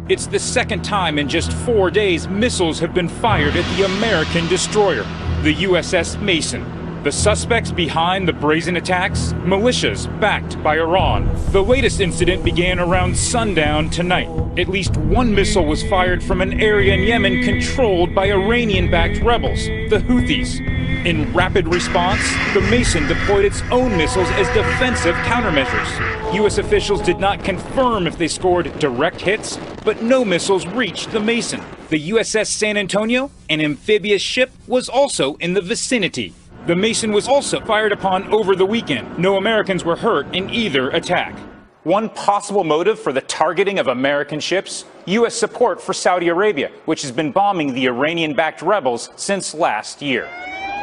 It's the second time in just 4 days missiles have been fired at the American destroyer, the USS Mason. The suspects behind the brazen attacks? Militias backed by Iran. The latest incident began around sundown tonight. At least one missile was fired from an area in Yemen controlled by Iranian-backed rebels, the Houthis. In rapid response, the Mason deployed its own missiles as defensive countermeasures. U.S. officials did not confirm if they scored direct hits, but no missiles reached the Mason. The USS San Antonio, an amphibious ship, was also in the vicinity. The Mason was also fired upon over the weekend. No Americans were hurt in either attack. One possible motive for the targeting of American ships? U.S. support for Saudi Arabia, which has been bombing the Iranian-backed rebels since last year.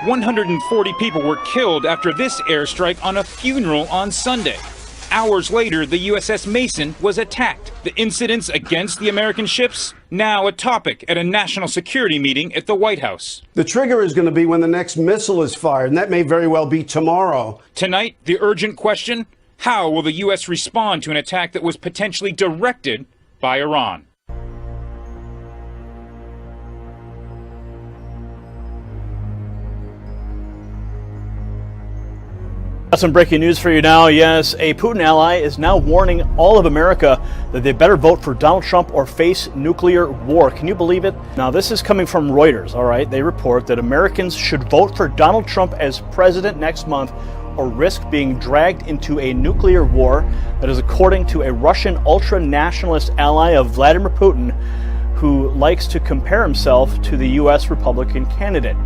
140 people were killed after this airstrike on a funeral on Sunday. Hours later, the USS Mason was attacked. The incidents against the American ships, now a topic at a national security meeting at the White House. The trigger is going to be when the next missile is fired, and that may very well be tomorrow. Tonight, the urgent question: how will the U.S. respond to an attack that was potentially directed by Iran? Some breaking news for you now. Yes, a Putin ally is now warning all of America that they better vote for Donald Trump or face nuclear war. Can you believe it? Now, this is coming from Reuters, all right? They report that Americans should vote for Donald Trump as president next month or risk being dragged into a nuclear war. That is according to a Russian ultra-nationalist ally of Vladimir Putin who likes to compare himself to the U.S. Republican candidate.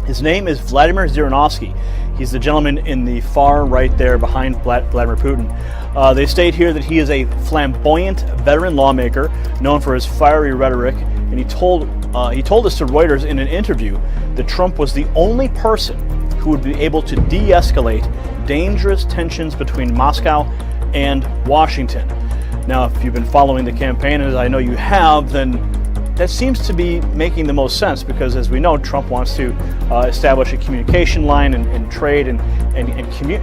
His name is Vladimir Zhirinovsky. He's the gentleman in the far right there behind Vladimir Putin. They state here that he is a flamboyant veteran lawmaker known for his fiery rhetoric, and he told us to Reuters in an interview that Trump was the only person who would be able to de-escalate dangerous tensions between Moscow and Washington. Now, if you've been following the campaign, as I know you have, then that seems to be making the most sense because, as we know, Trump wants to establish a communication line and trade and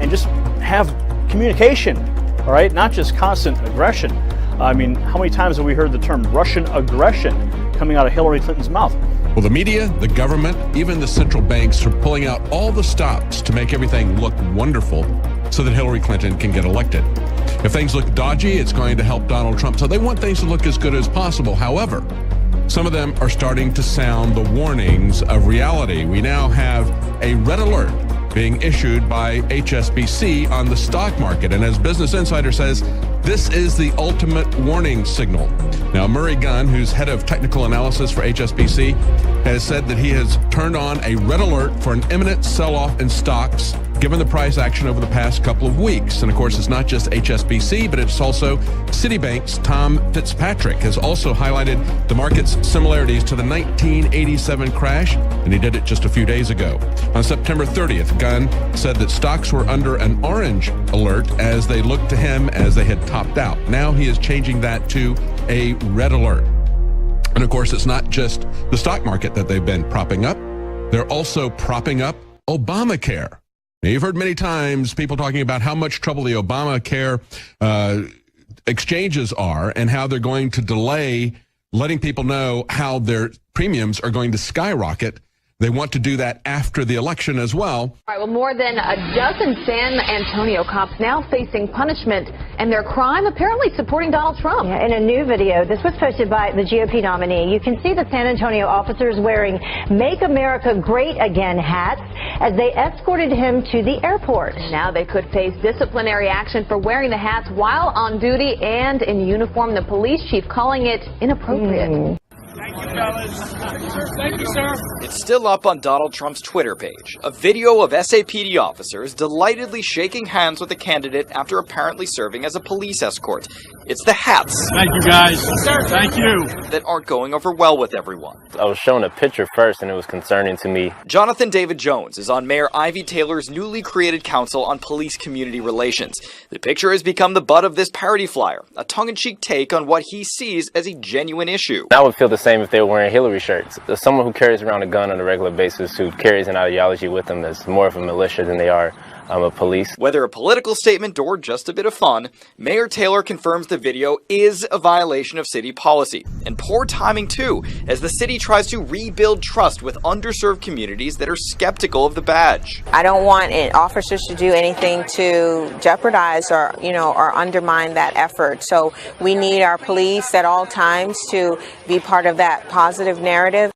just have communication, all right? Not just constant aggression. I mean, how many times have we heard the term Russian aggression coming out of Hillary Clinton's mouth? Well, the media, the government, even the central banks are pulling out all the stops to make everything look wonderful so that Hillary Clinton can get elected. If things look dodgy, it's going to help Donald Trump. So they want things to look as good as possible. However, some of them are starting to sound the warnings of reality. We now have a red alert being issued by HSBC on the stock market. And as Business Insider says, this is the ultimate warning signal. Now, Murray Gunn, who's head of technical analysis for HSBC, has said that he has turned on a red alert for an imminent sell-off in stocks given the price action over the past couple of weeks. And of course, it's not just HSBC, but it's also Citibank's Tom Fitzpatrick has also highlighted the market's similarities to the 1987 crash, and he did it just a few days ago. On September 30th, Gunn said that stocks were under an orange alert as they looked to him as they had topped out. Now he is changing that to a red alert. And of course, it's not just the stock market that they've been propping up. They're also propping up Obamacare. Now, you've heard many times people talking about how much trouble the Obamacare exchanges are and how they're going to delay letting people know how their premiums are going to skyrocket. They want to do that after the election as well. All right, well, more than a dozen San Antonio cops now facing punishment, and their crime apparently supporting Donald Trump. Yeah, in a new video, this was posted by the GOP nominee. You can see the San Antonio officers wearing Make America Great Again hats as they escorted him to the airport. Now they could face disciplinary action for wearing the hats while on duty and in uniform. The police chief calling it inappropriate. Thank you, fellas. Thank you, sir. It's still up on Donald Trump's Twitter page. A video of SAPD officers delightedly shaking hands with a candidate after apparently serving as a police escort. It's the hats. Thank you, guys. Sir, thank you. That aren't going over well with everyone. I was shown a picture first, and it was concerning to me. Jonathan David Jones is on Mayor Ivy Taylor's newly created Council on Police Community Relations. The picture has become the butt of this parody flyer, a tongue-in-cheek take on what he sees as a genuine issue. I would feel the same if they were wearing Hillary shirts. As someone who carries around a gun on a regular basis, who carries an ideology with them, is more of a militia than they are I'm a police. Whether a political statement or just a bit of fun, Mayor Taylor confirms the video is a violation of city policy. And poor timing too, as the city tries to rebuild trust with underserved communities that are skeptical of the badge. I don't want officers to do anything to jeopardize or undermine that effort. So we need our police at all times to be part of that positive narrative.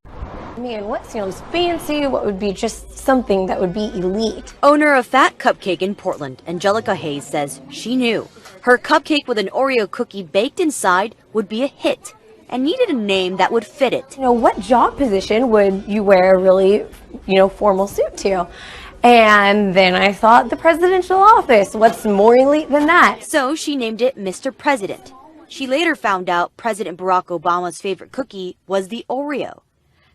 Man, what sounds fancy? What would be just something that would be elite? Owner of Fat Cupcake in Portland, Angelica Hayes, says she knew her cupcake with an Oreo cookie baked inside would be a hit and needed a name that would fit it. What job position would you wear a really, formal suit to? And then I thought the presidential office. What's more elite than that? So she named it Mr. President. She later found out President Barack Obama's favorite cookie was the Oreo.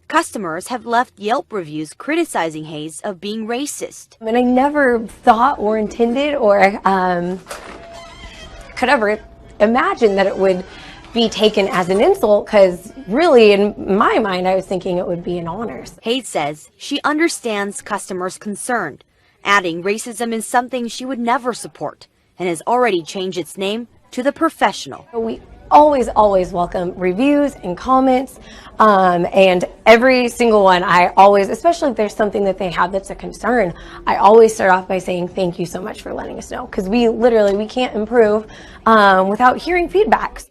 Customers have left Yelp reviews criticizing Hayes of being racist. And I never thought or intended or could ever imagine that it would be taken as an insult, because really in my mind I was thinking it would be an honor. Hayes says she understands customers' concern, adding racism is something she would never support and has already changed its name to The Professional. We always welcome reviews and comments, and every single one I always, especially if there's something that they have that's a concern, I always start off by saying thank you so much for letting us know, because we can't improve without hearing feedbacks.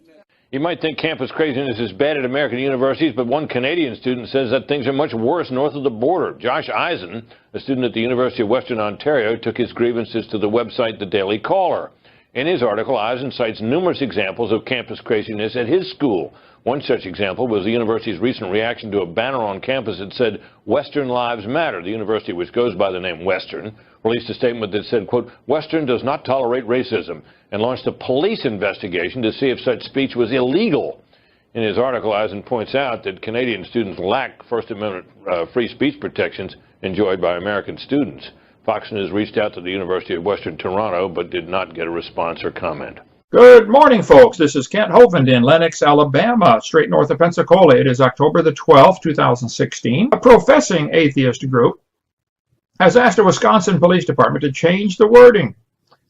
You might think campus craziness is bad at American universities, but one Canadian student says that things are much worse north of the border. Josh Eisen, a student at the University of Western Ontario, took his grievances to the website The Daily Caller. In his article, Eisen cites numerous examples of campus craziness at his school. One such example was the university's recent reaction to a banner on campus that said, "Western Lives Matter." The university, which goes by the name Western, released a statement that said, quote, "Western does not tolerate racism," and launched a police investigation to see if such speech was illegal. In his article, Eisen points out that Canadian students lack First Amendment free speech protections enjoyed by American students. Fox News reached out to the University of Western Toronto, but did not get a response or comment. Good morning, folks. This is Kent Hovind in Lenox, Alabama, straight north of Pensacola. It is October the 12th, 2016. A professing atheist group has asked the Wisconsin Police Department to change the wording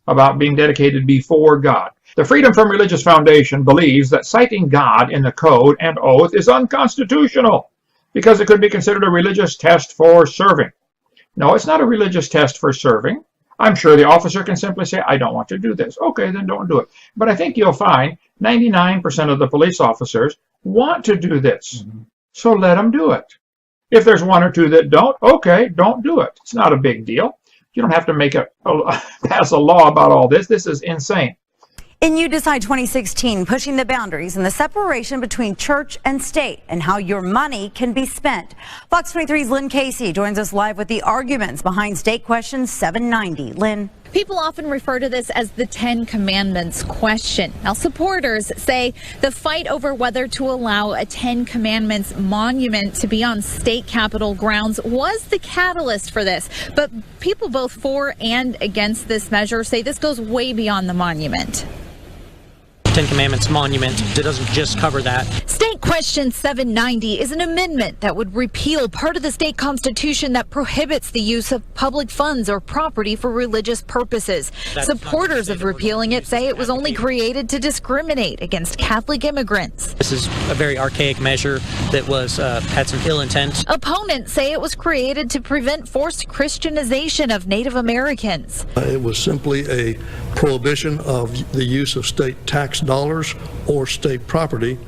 about being dedicated before God. The Freedom from Religious Foundation believes that citing God in the code and oath is unconstitutional because it could be considered a religious test for serving. No, it's not a religious test for serving. I'm sure the officer can simply say, I don't want to do this. Okay, then don't do it. But I think you'll find 99% of the police officers want to do this. So let them do it. If there's one or two that don't, okay, don't do it. It's not a big deal. You don't have to pass a law about all this. This is insane. In You Decide 2016, pushing the boundaries and the separation between church and state and how your money can be spent. Fox 23's Lynn Casey joins us live with the arguments behind State Question 790. Lynn. People often refer to this as the 10 Commandments question. Now, supporters say the fight over whether to allow a 10 Commandments monument to be on state capitol grounds was the catalyst for this. But people both for and against this measure say this goes way beyond the monument. 10 Commandments monument, it doesn't just cover that. State Question 790 is an amendment that would repeal part of the state constitution that prohibits the use of public funds or property for religious purposes. Supporters of repealing it say it was only created to discriminate against Catholic immigrants. This is a very archaic measure that had some ill intent. Opponents say it was created to prevent forced Christianization of Native Americans. It was simply a prohibition of the use of state tax dollars or state property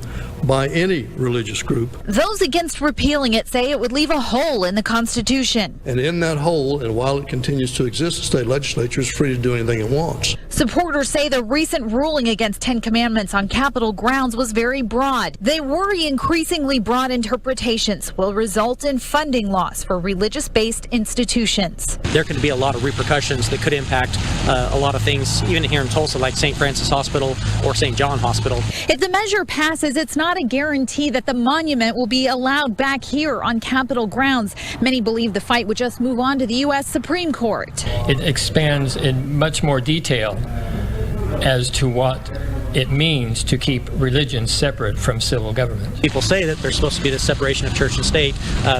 by any religious group. Those against repealing it say it would leave a hole in the Constitution. And in that hole, and while it continues to exist, the state legislature is free to do anything it wants. Supporters say the recent ruling against 10 Commandments on Capitol grounds was very broad. They worry increasingly broad interpretations will result in funding loss for religious-based institutions. There could be a lot of repercussions that could impact a lot of things, even here in Tulsa, like St. Francis Hospital or St. John Hospital. If the measure passes, it's not a guarantee that the monument will be allowed back here on Capitol grounds. Many believe the fight would just move on to the U.S. Supreme Court. It expands in much more detail as to what it means to keep religion separate from civil government. People say that there's supposed to be this separation of church and state,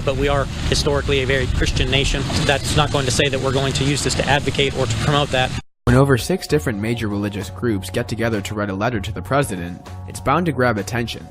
but we are historically a very Christian nation. That's not going to say that we're going to use this to advocate or to promote that. When over 6 different major religious groups get together to write a letter to the president, it's bound to grab attention.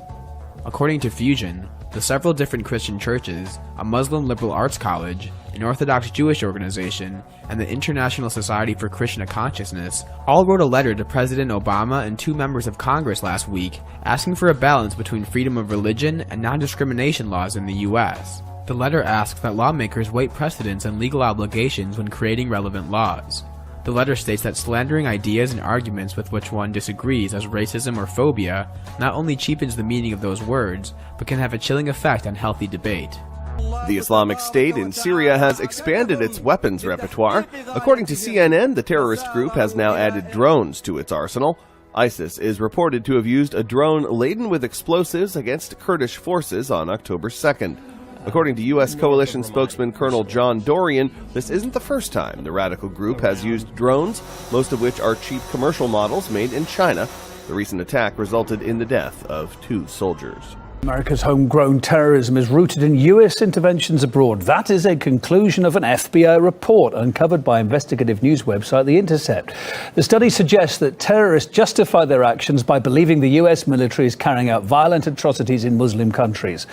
According to Fusion, the several different Christian churches, a Muslim liberal arts college, an Orthodox Jewish organization, and the International Society for Krishna Consciousness all wrote a letter to President Obama and 2 members of Congress last week asking for a balance between freedom of religion and non-discrimination laws in the U.S. The letter asks that lawmakers weight precedents and legal obligations when creating relevant laws. The letter states that slandering ideas and arguments with which one disagrees as racism or phobia not only cheapens the meaning of those words, but can have a chilling effect on healthy debate. The Islamic State in Syria has expanded its weapons repertoire. According to CNN, the terrorist group has now added drones to its arsenal. ISIS is reported to have used a drone laden with explosives against Kurdish forces on October 2nd. According to U.S. coalition spokesman Colonel John Dorian, this isn't the first time the radical group has used drones, most of which are cheap commercial models made in China. The recent attack resulted in the death of 2 soldiers. America's homegrown terrorism is rooted in U.S. interventions abroad. That is a conclusion of an FBI report uncovered by investigative news website The Intercept. The study suggests that terrorists justify their actions by believing the U.S. military is carrying out violent atrocities in Muslim countries.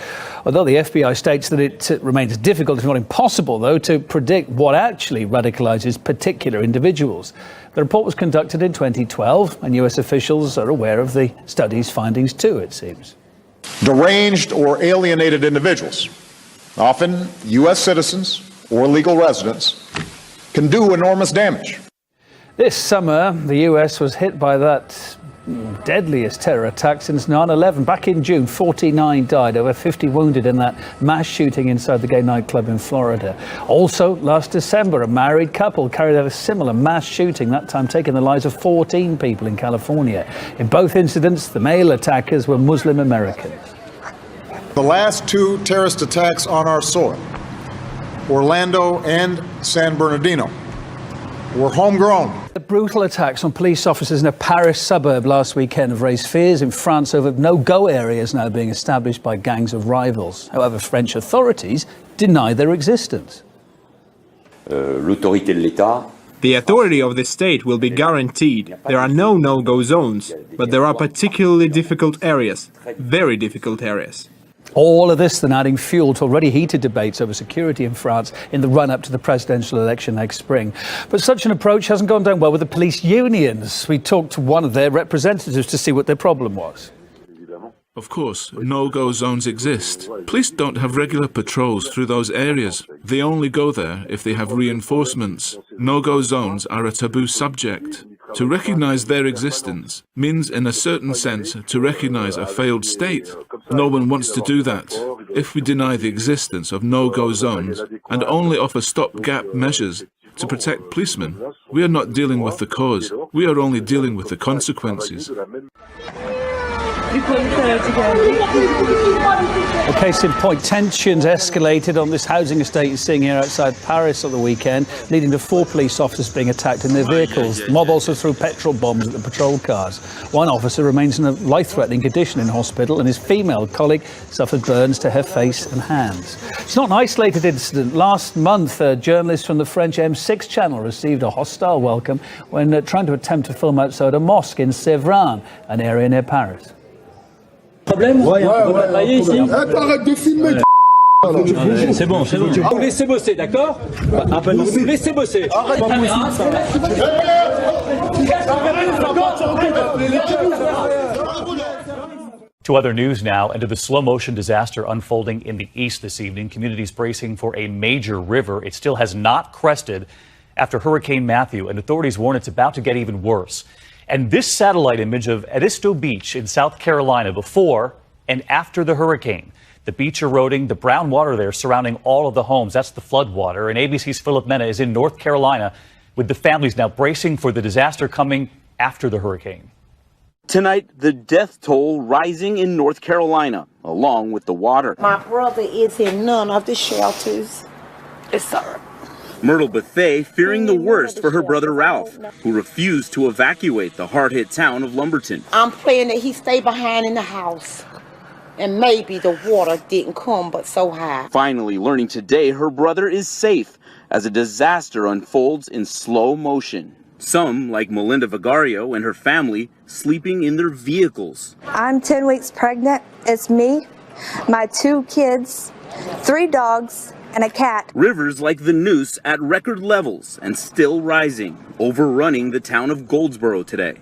Although the FBI states that it remains difficult, if not impossible, though, to predict what actually radicalizes particular individuals. The report was conducted in 2012, and U.S. officials are aware of the study's findings too, it seems. Deranged or alienated individuals, often U.S. citizens or legal residents, can do enormous damage. This summer, the U.S. was hit by that deadliest terror attack since 9/11. Back in June, 49 died, over 50 wounded in that mass shooting inside the gay nightclub in Florida. Also, last December, a married couple carried out a similar mass shooting, that time taking the lives of 14 people in California. In both incidents, the male attackers were Muslim Americans. The last 2 terrorist attacks on our soil, Orlando and San Bernardino, were homegrown. The brutal attacks on police officers in a Paris suburb last weekend have raised fears in France over no-go areas now being established by gangs of rivals. However, French authorities deny their existence. The authority of the state will be guaranteed. There are no no-go zones, but there are particularly difficult areas, very difficult areas. All of this then adding fuel to already heated debates over security in France in the run-up to the presidential election next spring. But such an approach hasn't gone down well with the police unions. We talked to one of their representatives to see what their problem was. Of course, no-go zones exist. Police don't have regular patrols through those areas. They only go there if they have reinforcements. No-go zones are a taboo subject. To recognize their existence means, in a certain sense, to recognize a failed state. No one wants to do that. If we deny the existence of no-go zones and only offer stopgap measures to protect policemen, we are not dealing with the cause. We are only dealing with the consequences. A case in point, tensions escalated on this housing estate you're seeing here outside Paris on the weekend, leading to 4 police officers being attacked in their vehicles. The mob also threw petrol bombs at the patrol cars. One officer remains in a life-threatening condition in hospital, and his female colleague suffered burns to her face and hands. It's not an isolated incident. Last month, a journalist from the French M6 channel received a hostile welcome when trying to attempt to film outside a mosque in Sévran, an area near Paris. Problème? Ouais, on va travailler ici. Arrête de filmer. C'est bon, c'est bon. Vous laissez bosser, d'accord? Vous laissez bosser. To other news now, and to the slow-motion disaster unfolding in the east this evening. Communities bracing for a major river. It still has not crested after Hurricane Matthew, and authorities warn it's about to get even worse. And this satellite image of Edisto Beach in South Carolina before and after the hurricane. The beach eroding, the brown water there surrounding all of the homes. That's the flood water. And ABC's Philip Mena is in North Carolina with the families now bracing for the disaster coming after the hurricane. Tonight, the death toll rising in North Carolina, along with the water. My brother is in none of the shelters. It's Myrtle Bethea fearing the worst for her brother Ralph, who refused to evacuate the hard-hit town of Lumberton. I'm praying that he stay behind in the house. And maybe the water didn't come but so high. Finally learning today her brother is safe as a disaster unfolds in slow motion. Some, like Melinda Vigario and her family, sleeping in their vehicles. I'm 10 weeks pregnant. It's me, my 2 kids, 3 dogs, and a cat. Rivers like the Neuse at record levels and still rising, overrunning the town of Goldsboro today.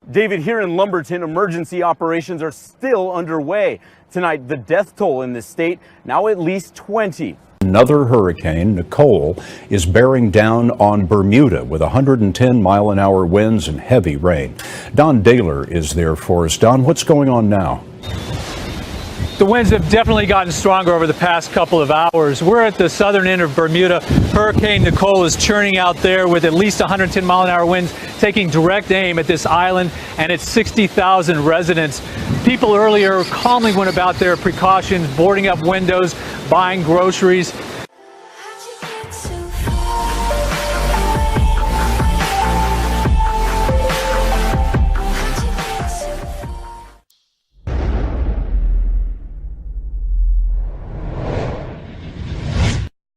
David, here in Lumberton, emergency operations are still underway. Tonight, the death toll in the state, now at least 20. Another hurricane, Nicole, is bearing down on Bermuda with 110-mile-an-hour winds and heavy rain. Don Daler is there for us. Don, what's going on now? The winds have definitely gotten stronger over the past couple of hours. We're at the southern end of Bermuda. Hurricane Nicole is churning out there with at least 110-mile-an-hour winds, taking direct aim at this island and its 60,000 residents. People earlier calmly went about their precautions, boarding up windows, buying groceries.